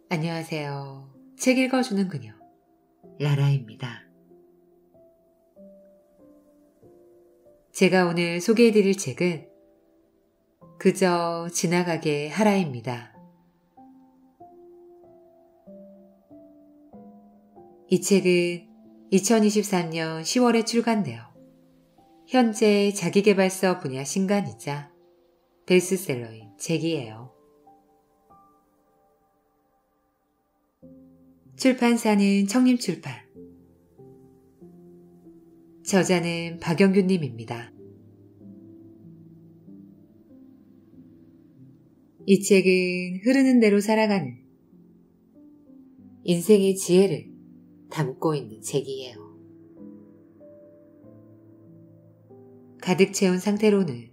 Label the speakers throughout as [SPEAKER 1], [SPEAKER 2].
[SPEAKER 1] 안녕하세요. 책 읽어주는 그녀, 라라입니다. 제가 오늘 소개해드릴 책은 그저 지나가게 하라입니다. 이 책은 2023년 10월에 출간되어 현재 자기계발서 분야 신간이자 베스트셀러인 책이에요. 출판사는 청림출판, 저자는 박영규님입니다. 이 책은 흐르는 대로 살아가는 인생의 지혜를 담고 있는 책이에요. 가득 채운 상태로는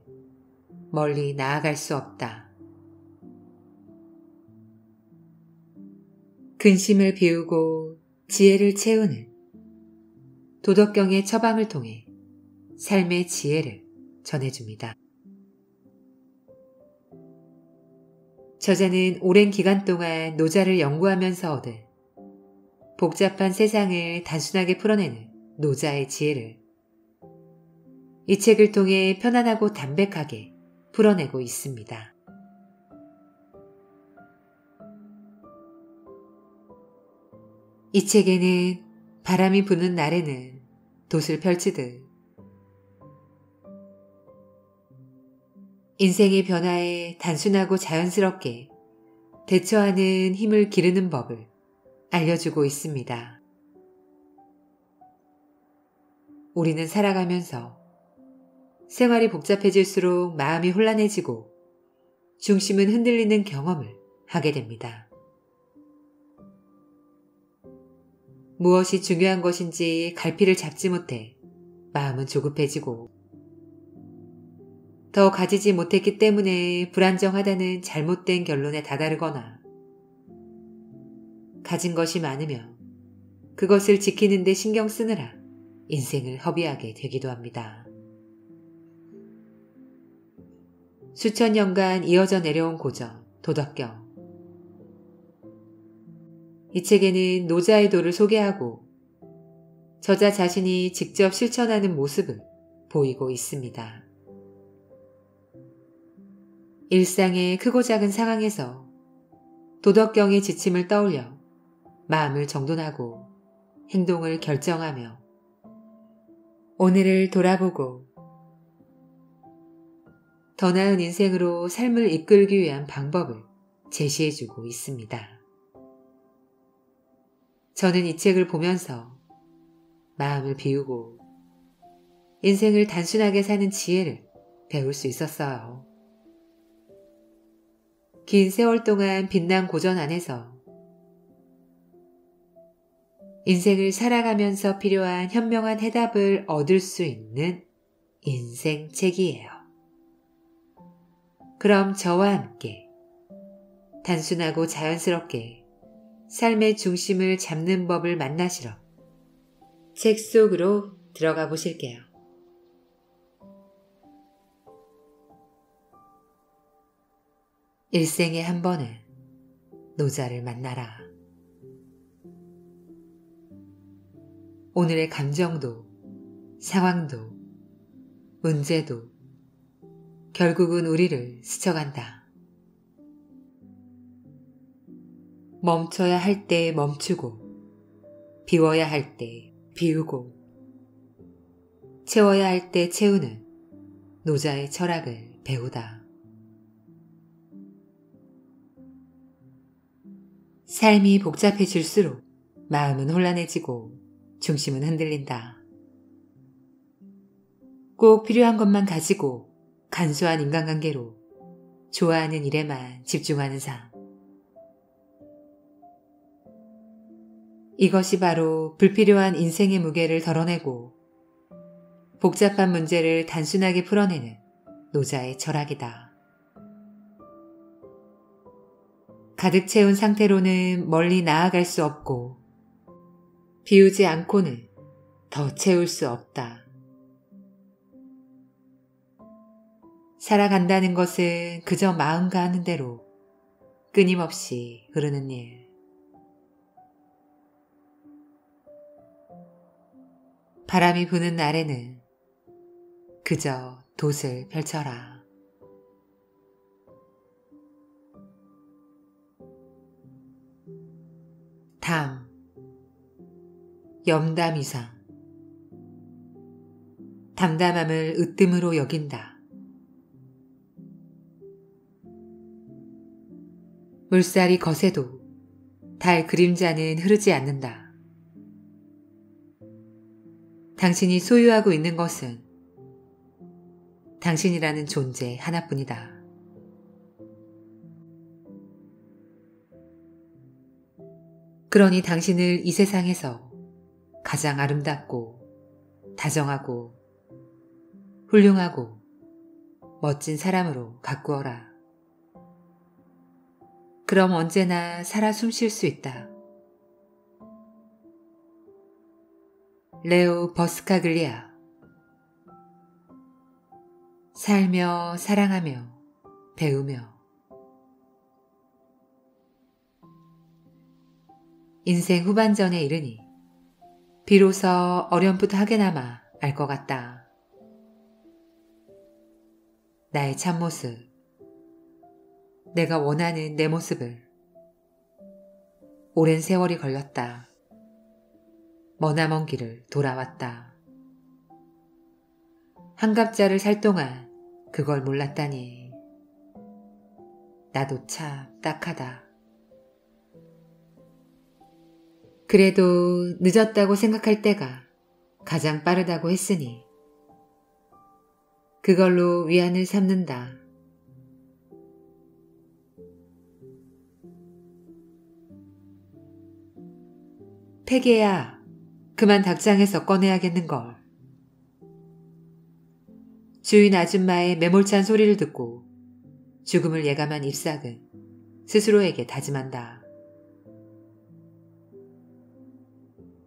[SPEAKER 1] 멀리 나아갈 수 없다. 근심을 비우고 지혜를 채우는 도덕경의 처방을 통해 삶의 지혜를 전해줍니다. 저자는 오랜 기간 동안 노자를 연구하면서 얻은 복잡한 세상을 단순하게 풀어내는 노자의 지혜를 이 책을 통해 편안하고 담백하게 풀어내고 있습니다. 이 책에는 바람이 부는 날에는 돛을 펼치듯 인생의 변화에 단순하고 자연스럽게 대처하는 힘을 기르는 법을 알려주고 있습니다. 우리는 살아가면서 생활이 복잡해질수록 마음이 혼란해지고 중심은 흔들리는 경험을 하게 됩니다. 무엇이 중요한 것인지 갈피를 잡지 못해 마음은 조급해지고 더 가지지 못했기 때문에 불안정하다는 잘못된 결론에 다다르거나 가진 것이 많으며 그것을 지키는 데 신경 쓰느라 인생을 허비하게 되기도 합니다. 수천 년간 이어져 내려온 고전, 도덕경. 이 책에는 노자의 도를 소개하고 저자 자신이 직접 실천하는 모습을 보이고 있습니다. 일상의 크고 작은 상황에서 도덕경의 지침을 떠올려 마음을 정돈하고 행동을 결정하며 오늘을 돌아보고 더 나은 인생으로 삶을 이끌기 위한 방법을 제시해주고 있습니다. 저는 이 책을 보면서 마음을 비우고 인생을 단순하게 사는 지혜를 배울 수 있었어요. 긴 세월 동안 빛난 고전 안에서 인생을 살아가면서 필요한 현명한 해답을 얻을 수 있는 인생책이에요. 그럼 저와 함께 단순하고 자연스럽게 삶의 중심을 잡는 법을 만나시러 책 속으로 들어가 보실게요. 일생에 한 번은 노자를 만나라. 오늘의 감정도, 상황도, 문제도 결국은 우리를 스쳐간다. 멈춰야 할 때 멈추고, 비워야 할 때 비우고, 채워야 할 때 채우는 노자의 철학을 배우다. 삶이 복잡해질수록 마음은 혼란해지고 중심은 흔들린다. 꼭 필요한 것만 가지고 간소한 인간관계로 좋아하는 일에만 집중하는 삶. 이것이 바로 불필요한 인생의 무게를 덜어내고 복잡한 문제를 단순하게 풀어내는 노자의 철학이다. 가득 채운 상태로는 멀리 나아갈 수 없고 비우지 않고는 더 채울 수 없다. 살아간다는 것은 그저 마음 가는 대로 끊임없이 흐르는 일. 바람이 부는 날에는 그저 돛을 펼쳐라. 담, 염담 이상. 담담함을 으뜸으로 여긴다. 물살이 거세도 달 그림자는 흐르지 않는다. 당신이 소유하고 있는 것은 당신이라는 존재 하나뿐이다. 그러니 당신을 이 세상에서 가장 아름답고 다정하고 훌륭하고 멋진 사람으로 가꾸어라. 그럼 언제나 살아 숨쉴 수 있다. 레오 버스카글리아. 살며 사랑하며 배우며. 인생 후반전에 이르니 비로소 어렴풋하게나마 알 것 같다. 나의 참모습, 내가 원하는 내 모습을. 오랜 세월이 걸렸다. 머나먼 길을 돌아왔다. 한갑자를 살 동안 그걸 몰랐다니. 나도 참 딱하다. 그래도 늦었다고 생각할 때가 가장 빠르다고 했으니 그걸로 위안을 삼는다. 폐계야, 그만 닭장에서 꺼내야겠는걸. 주인 아줌마의 매몰찬 소리를 듣고 죽음을 예감한 잎삭은 스스로에게 다짐한다.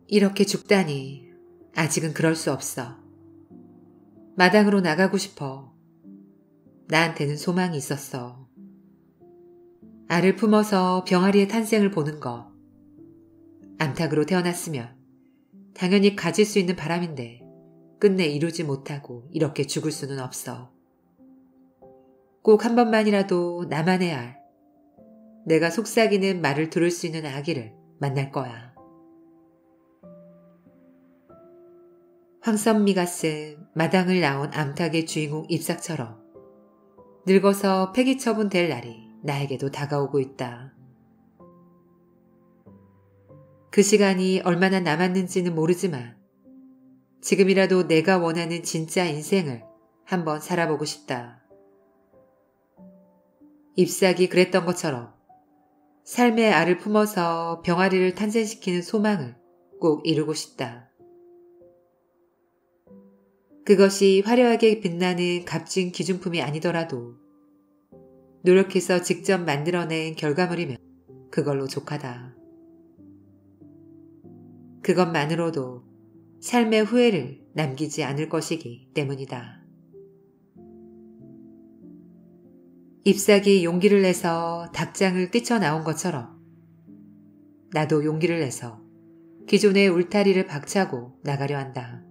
[SPEAKER 1] 이렇게 죽다니 아직은 그럴 수 없어. 마당으로 나가고 싶어. 나한테는 소망이 있었어. 알을 품어서 병아리의 탄생을 보는 것. 암탉으로 태어났으면 당연히 가질 수 있는 바람인데 끝내 이루지 못하고 이렇게 죽을 수는 없어. 꼭 한 번만이라도 나만의 알, 내가 속삭이는 말을 들을 수 있는 아기를 만날 거야. 황선미가 쓴 마당을 나온 암탉의 주인공 잎삭처럼 늙어서 폐기처분 될 날이 나에게도 다가오고 있다. 그 시간이 얼마나 남았는지는 모르지만 지금이라도 내가 원하는 진짜 인생을 한번 살아보고 싶다. 잎삭이 그랬던 것처럼 삶의 알을 품어서 병아리를 탄생시키는 소망을 꼭 이루고 싶다. 그것이 화려하게 빛나는 값진 기준품이 아니더라도 노력해서 직접 만들어낸 결과물이면 그걸로 족하다. 그것만으로도 삶의 후회를 남기지 않을 것이기 때문이다. 잎삭이 용기를 내서 닭장을 뛰쳐나온 것처럼 나도 용기를 내서 기존의 울타리를 박차고 나가려 한다.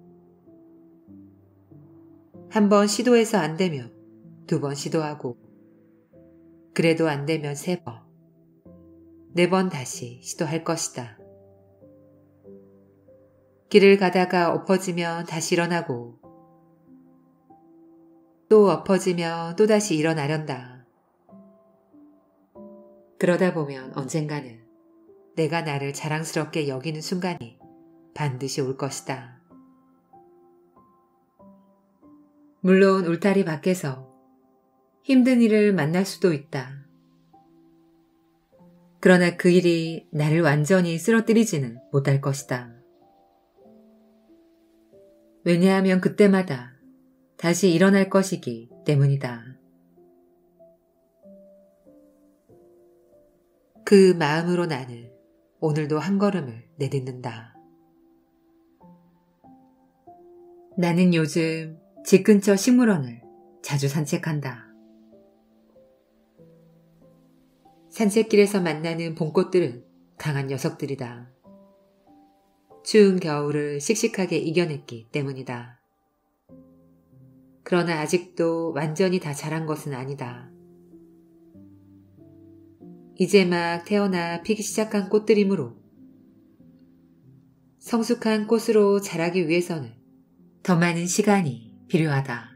[SPEAKER 1] 한 번 시도해서 안 되면 2번 시도하고, 그래도 안 되면 3번, 4번 다시 시도할 것이다. 길을 가다가 엎어지면 다시 일어나고, 또 엎어지면 또다시 일어나련다. 그러다 보면 언젠가는 내가 나를 자랑스럽게 여기는 순간이 반드시 올 것이다. 물론 울타리 밖에서 힘든 일을 만날 수도 있다. 그러나 그 일이 나를 완전히 쓰러뜨리지는 못할 것이다. 왜냐하면 그때마다 다시 일어날 것이기 때문이다. 그 마음으로 나는 오늘도 한 걸음을 내딛는다. 나는 요즘 집 근처 식물원을 자주 산책한다. 산책길에서 만나는 봄꽃들은 강한 녀석들이다. 추운 겨울을 씩씩하게 이겨냈기 때문이다. 그러나 아직도 완전히 다 자란 것은 아니다. 이제 막 태어나 피기 시작한 꽃들이므로 성숙한 꽃으로 자라기 위해서는 더 많은 시간이 필요하다.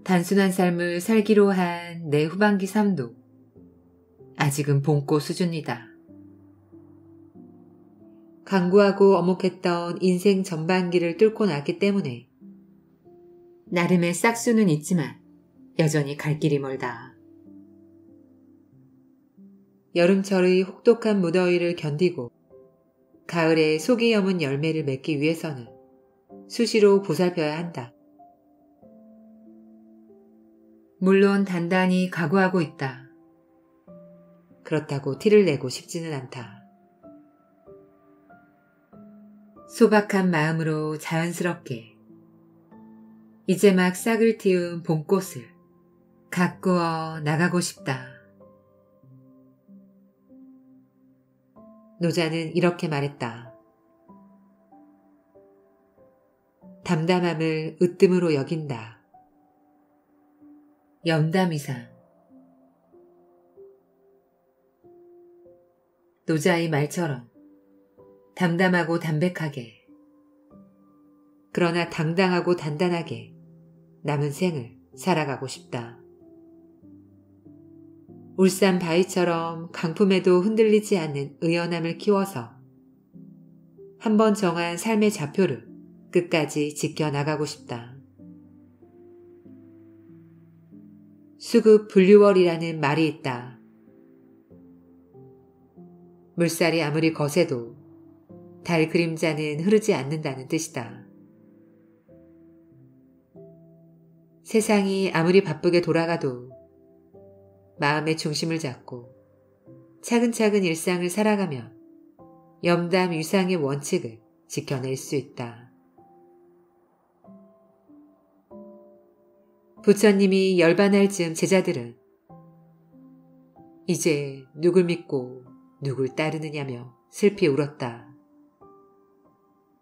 [SPEAKER 1] 단순한 삶을 살기로 한 내 후반기 삶도 아직은 봄꽃 수준이다. 강구하고 엄혹했던 인생 전반기를 뚫고 났기 때문에 나름의 싹수는 있지만 여전히 갈 길이 멀다. 여름철의 혹독한 무더위를 견디고 가을에 속이 여문 열매를 맺기 위해서는 수시로 보살펴야 한다. 물론 단단히 각오하고 있다. 그렇다고 티를 내고 싶지는 않다. 소박한 마음으로 자연스럽게 이제 막 싹을 틔운 봄꽃을 가꾸어 나가고 싶다. 노자는 이렇게 말했다. 담담함을 으뜸으로 여긴다. 염담이상. 노자의 말처럼 담담하고 담백하게, 그러나 당당하고 단단하게 남은 생을 살아가고 싶다. 울산 바위처럼 강풍에도 흔들리지 않는 의연함을 키워서 한번 정한 삶의 좌표를 끝까지 지켜나가고 싶다. 수급 분류월이라는 말이 있다. 물살이 아무리 거세도 달 그림자는 흐르지 않는다는 뜻이다. 세상이 아무리 바쁘게 돌아가도 마음의 중심을 잡고 차근차근 일상을 살아가며 염담 유상의 원칙을 지켜낼 수 있다. 부처님이 열반할 즈음 제자들은 이제 누굴 믿고 누굴 따르느냐며 슬피 울었다.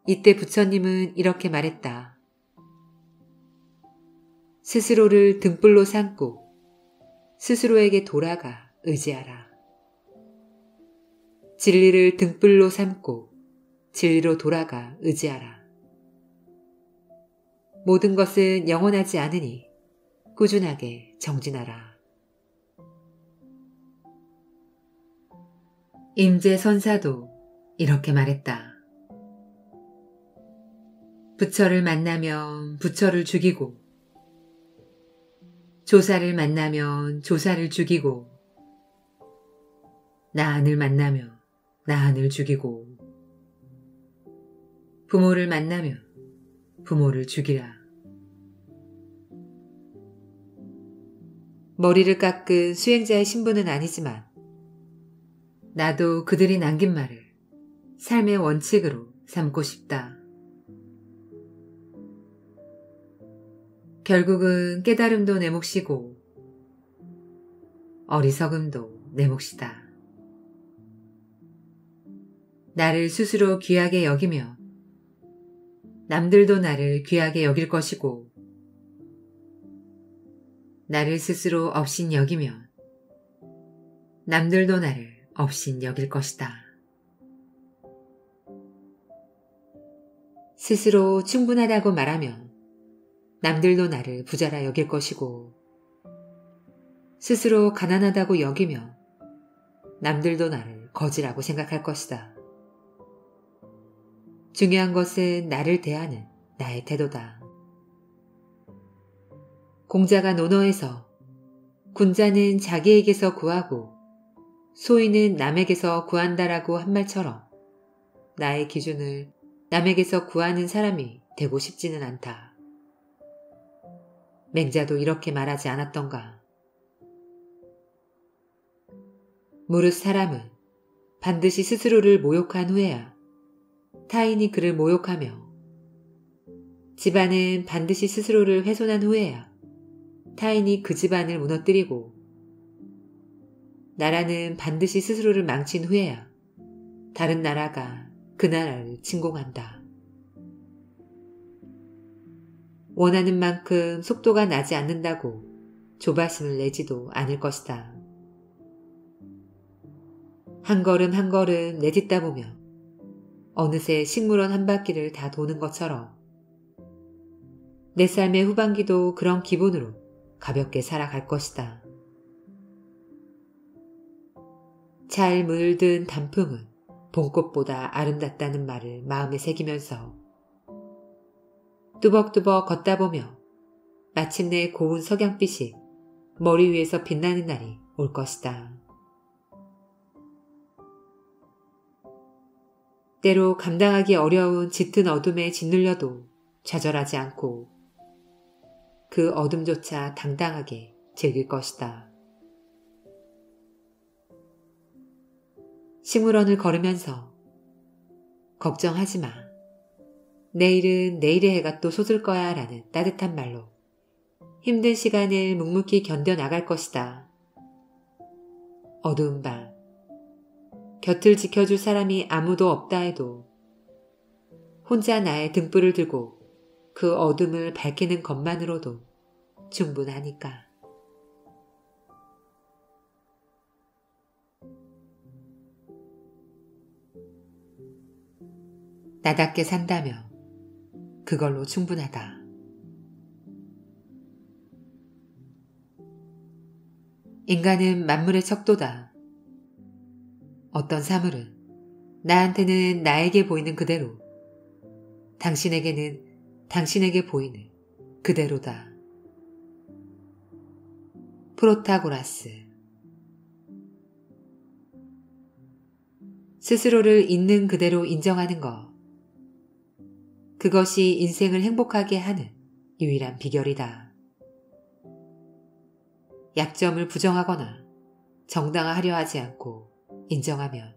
[SPEAKER 1] 이때 부처님은 이렇게 말했다. 스스로를 등불로 삼고 스스로에게 돌아가 의지하라. 진리를 등불로 삼고 진리로 돌아가 의지하라. 모든 것은 영원하지 않으니 꾸준하게 정진하라. 임재선사도 이렇게 말했다. 부처를 만나면 부처를 죽이고 조사를 만나면 조사를 죽이고 나한을 만나면 나한을 죽이고 부모를 만나면 부모를 죽이라. 머리를 깎은 수행자의 신분은 아니지만 나도 그들이 남긴 말을 삶의 원칙으로 삼고 싶다. 결국은 깨달음도 내 몫이고 어리석음도 내 몫이다. 나를 스스로 귀하게 여기며 남들도 나를 귀하게 여길 것이고 나를 스스로 업신 여기며 남들도 나를 업신 여길 것이다. 스스로 충분하다고 말하면 남들도 나를 부자라 여길 것이고 스스로 가난하다고 여기며 남들도 나를 거지라고 생각할 것이다. 중요한 것은 나를 대하는 나의 태도다. 공자가 논어에서 군자는 자기에게서 구하고 소인은 남에게서 구한다라고 한 말처럼 나의 기준을 남에게서 구하는 사람이 되고 싶지는 않다. 맹자도 이렇게 말하지 않았던가. 무릇 사람은 반드시 스스로를 모욕한 후에야 타인이 그를 모욕하며 집안은 반드시 스스로를 훼손한 후에야 타인이 그 집안을 무너뜨리고 나라는 반드시 스스로를 망친 후에야 다른 나라가 그 나라를 침공한다. 원하는 만큼 속도가 나지 않는다고 조바심을 내지도 않을 것이다. 한 걸음 한 걸음 내딛다 보면 어느새 식물원 한 바퀴를 다 도는 것처럼 내 삶의 후반기도 그런 기분으로 가볍게 살아갈 것이다. 잘 물든 단풍은 봄꽃보다 아름답다는 말을 마음에 새기면서 뚜벅뚜벅 걷다 보며 마침내 고운 석양빛이 머리 위에서 빛나는 날이 올 것이다. 때로 감당하기 어려운 짙은 어둠에 짓눌려도 좌절하지 않고 그 어둠조차 당당하게 즐길 것이다. 식물원을 걸으면서 걱정하지 마. 내일은 내일의 해가 또 솟을 거야 라는 따뜻한 말로 힘든 시간을 묵묵히 견뎌나갈 것이다. 어두운 밤, 곁을 지켜줄 사람이 아무도 없다 해도 혼자 나의 등불을 들고 그 어둠을 밝히는 것만으로도 충분하니까. 나답게 산다며 그걸로 충분하다. 인간은 만물의 척도다. 어떤 사물은 나한테는 나에게 보이는 그대로, 당신에게는 당신에게 보이는 그대로다. 프로타고라스. 스스로를 있는 그대로 인정하는 것. 그것이 인생을 행복하게 하는 유일한 비결이다. 약점을 부정하거나 정당화하려 하지 않고 인정하면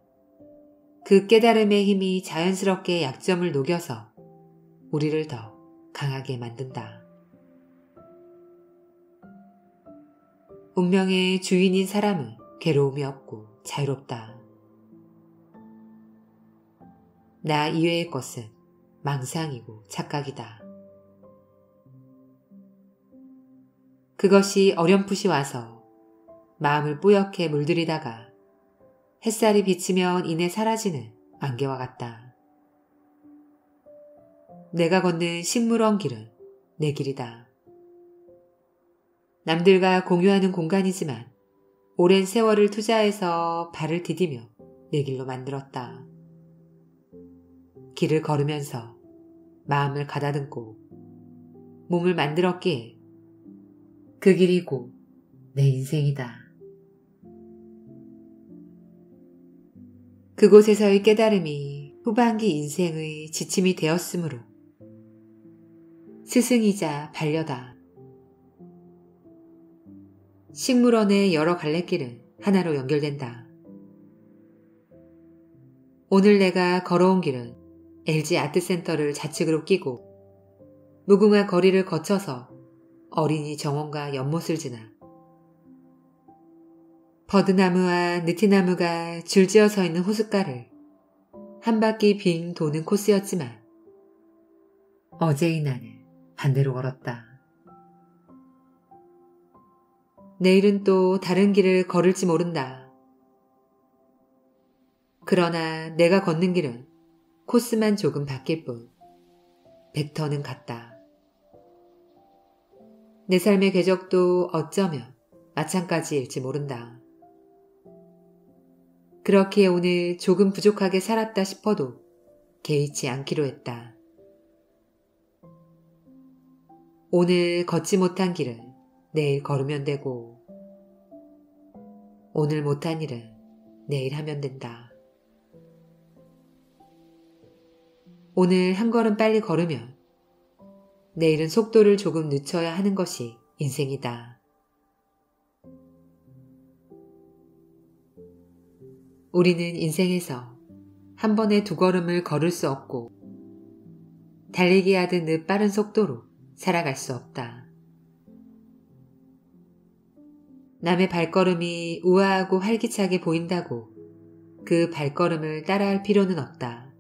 [SPEAKER 1] 그 깨달음의 힘이 자연스럽게 약점을 녹여서 우리를 더 강하게 만든다. 운명의 주인인 사람은 괴로움이 없고 자유롭다. 나 이외의 것은 망상이고 착각이다. 그것이 어렴풋이 와서 마음을 뿌옇게 물들이다가 햇살이 비치면 이내 사라지는 안개와 같다. 내가 걷는 식물원 길은 내 길이다. 남들과 공유하는 공간이지만 오랜 세월을 투자해서 발을 디디며 내 길로 만들었다. 길을 걸으면서 마음을 가다듬고 몸을 만들었기에 그 길이고 내 인생이다. 그곳에서의 깨달음이 후반기 인생의 지침이 되었으므로 스승이자 반려다. 식물원의 여러 갈래길은 하나로 연결된다. 오늘 내가 걸어온 길은 LG 아트센터를 좌측으로 끼고 무궁화 거리를 거쳐서 어린이 정원과 연못을 지나 버드나무와 느티나무가 줄지어 서 있는 호숫가를 한 바퀴 빙 도는 코스였지만 어제의 나는 반대로 걸었다. 내일은 또 다른 길을 걸을지 모른다. 그러나 내가 걷는 길은 코스만 조금 바뀔 뿐 벡터는 같다. 내 삶의 궤적도 어쩌면 마찬가지일지 모른다. 그렇기에 오늘 조금 부족하게 살았다 싶어도 개의치 않기로 했다. 오늘 걷지 못한 길은 내일 걸으면 되고 오늘 못한 일은 내일 하면 된다. 오늘 한 걸음 빨리 걸으면 내일은 속도를 조금 늦춰야 하는 것이 인생이다. 우리는 인생에서 한 번에 두 걸음을 걸을 수 없고 달리기 하듯 빠른 속도로 살아갈 수 없다. 남의 발걸음이 우아하고 활기차게 보인다고 그 발걸음을 따라할 필요는 없다.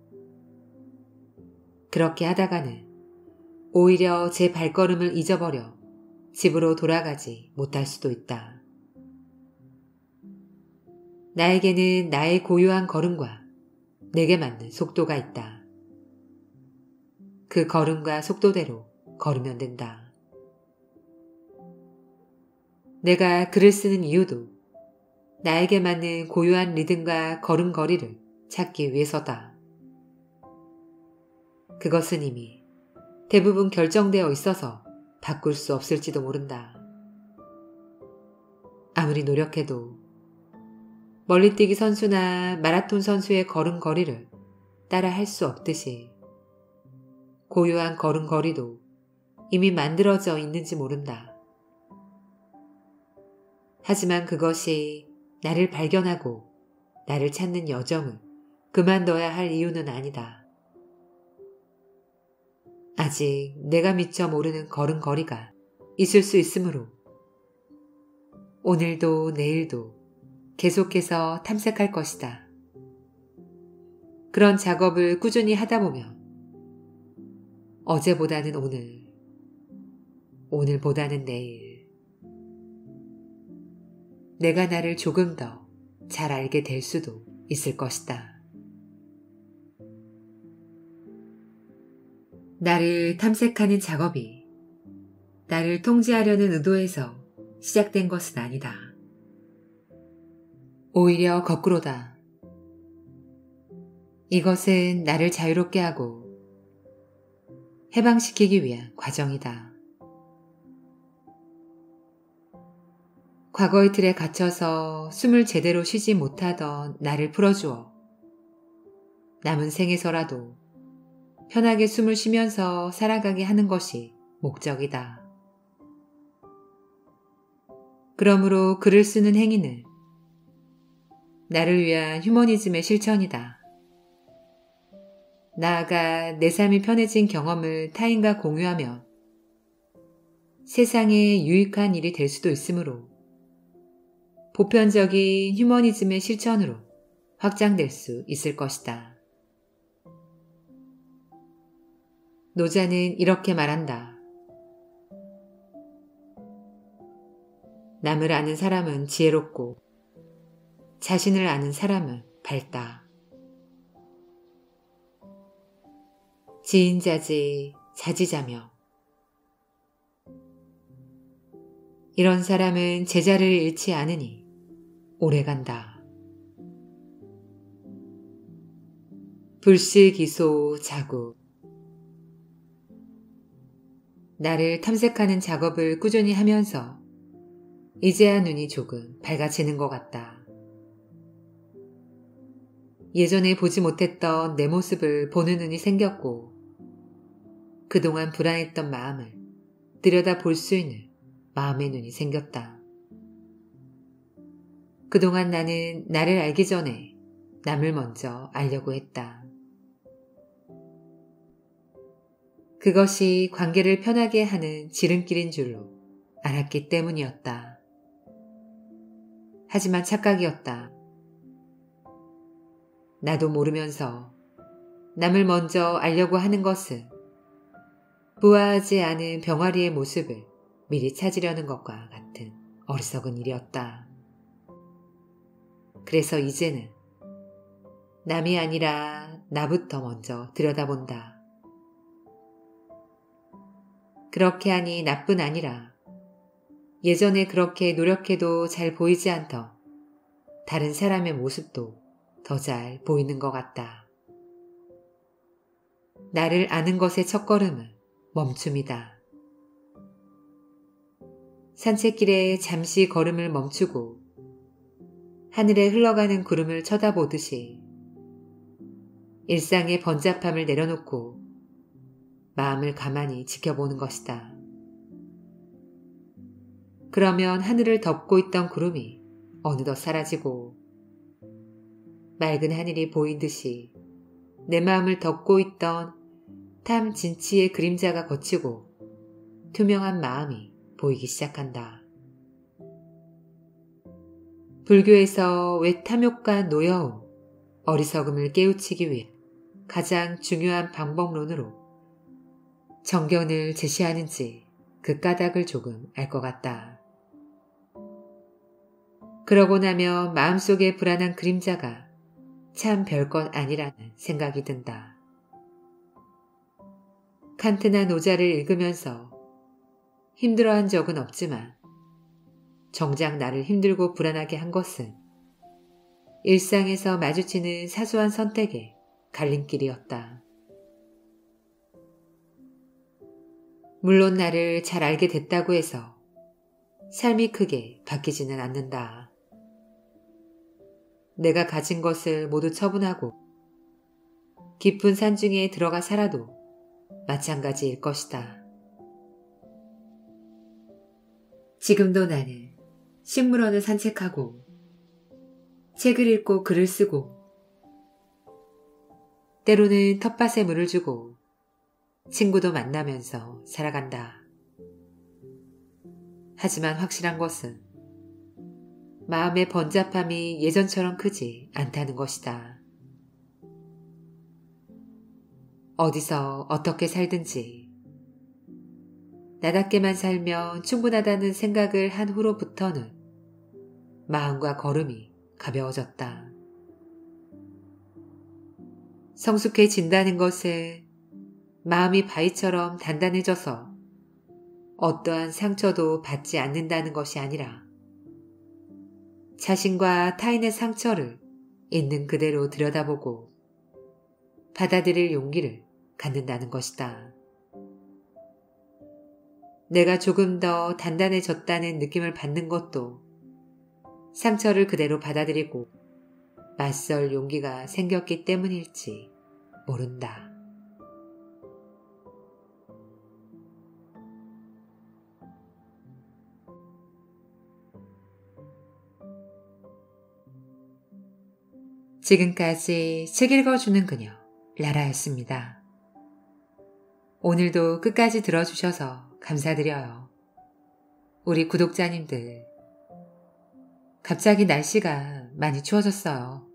[SPEAKER 1] 그렇게 하다가는 오히려 제 발걸음을 잊어버려 집으로 돌아가지 못할 수도 있다. 나에게는 나의 고유한 걸음과 내게 맞는 속도가 있다. 그 걸음과 속도대로 걸으면 된다. 내가 글을 쓰는 이유도 나에게 맞는 고유한 리듬과 걸음걸이를 찾기 위해서다. 그것은 이미 대부분 결정되어 있어서 바꿀 수 없을지도 모른다. 아무리 노력해도 멀리뛰기 선수나 마라톤 선수의 걸음걸이를 따라 할 수 없듯이 고유한 걸음걸이도 이미 만들어져 있는지 모른다. 하지만 그것이 나를 발견하고 나를 찾는 여정을 그만둬야 할 이유는 아니다. 아직 내가 미처 모르는 걸음걸이가 있을 수 있으므로 오늘도 내일도 계속해서 탐색할 것이다. 그런 작업을 꾸준히 하다 보면 어제보다는 오늘, 오늘보다는 내일, 내가 나를 조금 더 잘 알게 될 수도 있을 것이다. 나를 탐색하는 작업이 나를 통제하려는 의도에서 시작된 것은 아니다. 오히려 거꾸로다. 이것은 나를 자유롭게 하고 해방시키기 위한 과정이다. 과거의 틀에 갇혀서 숨을 제대로 쉬지 못하던 나를 풀어주어 남은 생에서라도 편하게 숨을 쉬면서 살아가게 하는 것이 목적이다. 그러므로 글을 쓰는 행위는 나를 위한 휴머니즘의 실천이다. 나아가 내 삶이 편해진 경험을 타인과 공유하면 세상에 유익한 일이 될 수도 있으므로 보편적인 휴머니즘의 실천으로 확장될 수 있을 것이다. 노자는 이렇게 말한다. 남을 아는 사람은 지혜롭고 자신을 아는 사람은 밝다. 지인자지 자지자며. 이런 사람은 제자를 잃지 않으니 오래간다. 불시기소 자국. 나를 탐색하는 작업을 꾸준히 하면서 이제야 눈이 조금 밝아지는 것 같다. 예전에 보지 못했던 내 모습을 보는 눈이 생겼고 그동안 불안했던 마음을 들여다 볼 수 있는 마음의 눈이 생겼다. 그동안 나는 나를 알기 전에 남을 먼저 알려고 했다. 그것이 관계를 편하게 하는 지름길인 줄로 알았기 때문이었다. 하지만 착각이었다. 나도 모르면서 남을 먼저 알려고 하는 것은 부화하지 않은 병아리의 모습을 미리 찾으려는 것과 같은 어리석은 일이었다. 그래서 이제는 남이 아니라 나부터 먼저 들여다본다. 그렇게 하니 나뿐 아니라 예전에 그렇게 노력해도 잘 보이지 않던 다른 사람의 모습도 더 잘 보이는 것 같다. 나를 아는 것의 첫걸음은 멈춤이다. 산책길에 잠시 걸음을 멈추고 하늘에 흘러가는 구름을 쳐다보듯이 일상의 번잡함을 내려놓고 마음을 가만히 지켜보는 것이다. 그러면 하늘을 덮고 있던 구름이 어느덧 사라지고 맑은 하늘이 보인 듯이 내 마음을 덮고 있던 탐 진치의 그림자가 걷히고 투명한 마음이 보이기 시작한다. 불교에서 왜 탐욕과 노여움, 어리석음을 깨우치기 위해 가장 중요한 방법론으로 정견을 제시하는지 그 까닭을 조금 알 것 같다. 그러고 나면 마음속의 불안한 그림자가 참 별것 아니라는 생각이 든다. 칸트나 노자를 읽으면서 힘들어한 적은 없지만 정작 나를 힘들고 불안하게 한 것은 일상에서 마주치는 사소한 선택의 갈림길이었다. 물론 나를 잘 알게 됐다고 해서 삶이 크게 바뀌지는 않는다. 내가 가진 것을 모두 처분하고 깊은 산중에 들어가 살아도 마찬가지일 것이다. 지금도 나는 식물원을 산책하고 책을 읽고 글을 쓰고 때로는 텃밭에 물을 주고 친구도 만나면서 살아간다. 하지만 확실한 것은 마음의 번잡함이 예전처럼 크지 않다는 것이다. 어디서 어떻게 살든지 나답게만 살면 충분하다는 생각을 한 후로부터는 마음과 걸음이 가벼워졌다. 성숙해진다는 것은 마음이 바위처럼 단단해져서 어떠한 상처도 받지 않는다는 것이 아니라 자신과 타인의 상처를 있는 그대로 들여다보고 받아들일 용기를 갖는다는 것이다. 내가 조금 더 단단해졌다는 느낌을 받는 것도 상처를 그대로 받아들이고 맞설 용기가 생겼기 때문일지 모른다. 지금까지 책 읽어주는 그녀 라라였습니다. 오늘도 끝까지 들어주셔서 감사드려요. 우리 구독자님들, 갑자기 날씨가 많이 추워졌어요.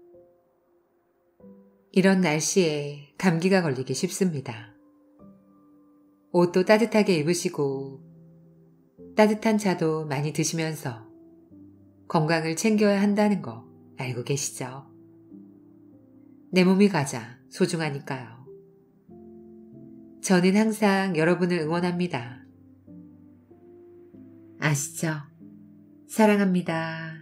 [SPEAKER 1] 이런 날씨에 감기가 걸리기 쉽습니다. 옷도 따뜻하게 입으시고 따뜻한 차도 많이 드시면서 건강을 챙겨야 한다는 거 알고 계시죠? 내 몸이 가장 소중하니까요. 저는 항상 여러분을 응원합니다. 아시죠? 사랑합니다.